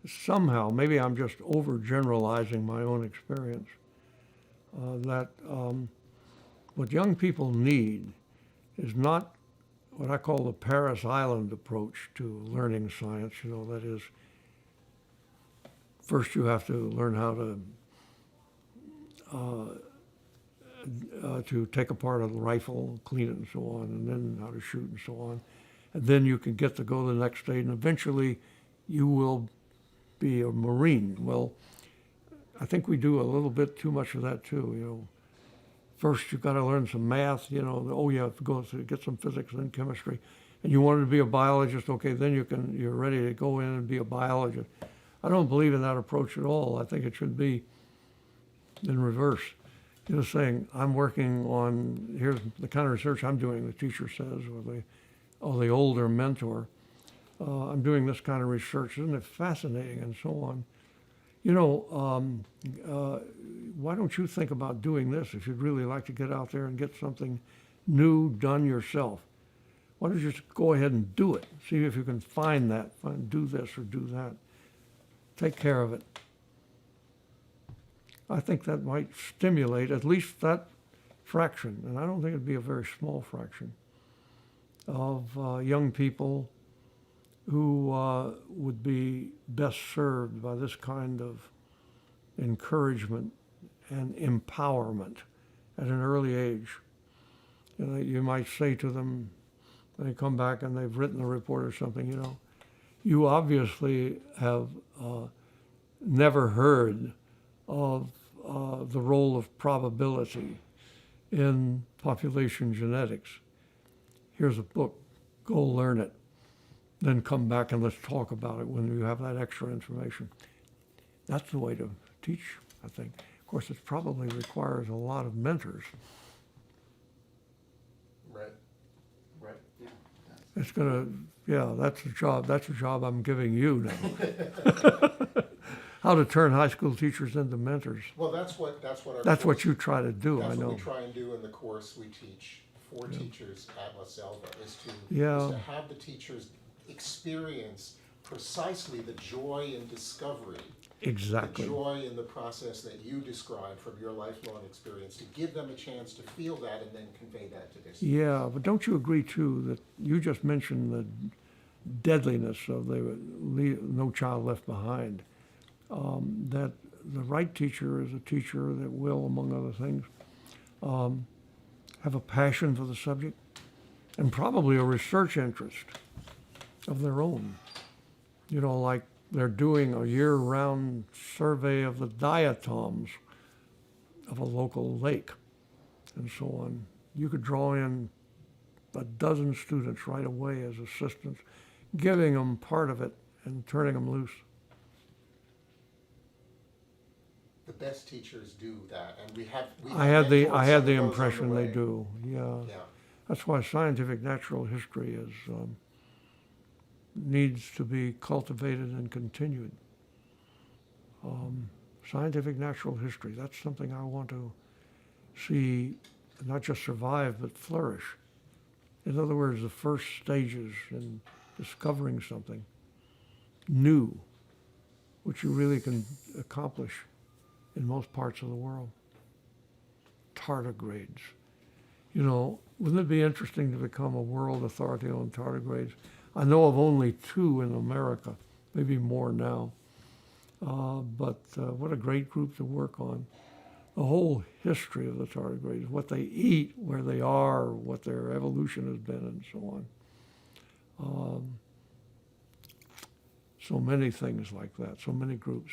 somehow, maybe I'm just overgeneralizing my own experience, that what young people need is not what I call the Paris Island approach to learning science. That is, first you have to learn how to take apart a rifle, clean it and so on, and then how to shoot and so on. And then you can get to go to the next stage, and eventually you will be a Marine. Well, I think we do a little bit too much of that too. First you've got to learn some math, you have to go to get some physics, then chemistry. And you wanted to be a biologist, okay, then you're ready to go in and be a biologist. I don't believe in that approach at all. I think it should be in reverse. Saying, I'm working on, here's the kind of research I'm doing, the teacher says, or the older mentor. I'm doing this kind of research. Isn't it fascinating? And so on. Why don't you think about doing this if you'd really like to get out there and get something new done yourself? Why don't you just go ahead and do it? See if you can find that, do this or do that. Take care of it. I think that might stimulate at least that fraction, and I don't think it'd be a very small fraction, of young people who would be best served by this kind of encouragement and empowerment at an early age. You might say to them, when they come back and they've written a report or something, you obviously have never heard of the role of probability in population genetics. Here's a book, go learn it. Then come back and let's talk about it when you have that extra information. That's the way to teach, I think. Of course, it probably requires a lot of mentors. Right. Yeah. It's that's the job I'm giving you now. How to turn high school teachers into mentors. Well, that's what what you try to do, I know. That's what we try and do in the course we teach for teachers at La Selva, is to have the teachers experience precisely the joy in discovery. Exactly. The joy in the process that you described from your lifelong experience, to give them a chance to feel that and then convey that to their students. Yeah, but don't you agree too that you just mentioned the deadliness of the No Child Left Behind, that the right teacher is a teacher that will, among other things, have a passion for the subject and probably a research interest of their own. Like they're doing a year-round survey of the diatoms of a local lake and so on. You could draw in a dozen students right away as assistants, giving them part of it and turning them loose. The best teachers do that, and I had the impression they do. Yeah. That's why scientific natural history needs to be cultivated and continued. Scientific natural history, that's something I want to see not just survive, but flourish. In other words, the first stages in discovering something new, which you really can accomplish in most parts of the world. Tardigrades. Wouldn't it be interesting to become a world authority on tardigrades? I know of only 2 in America, maybe more now. But what a great group to work on. The whole history of the tardigrades, what they eat, where they are, what their evolution has been, and so on. So many things like that, so many groups.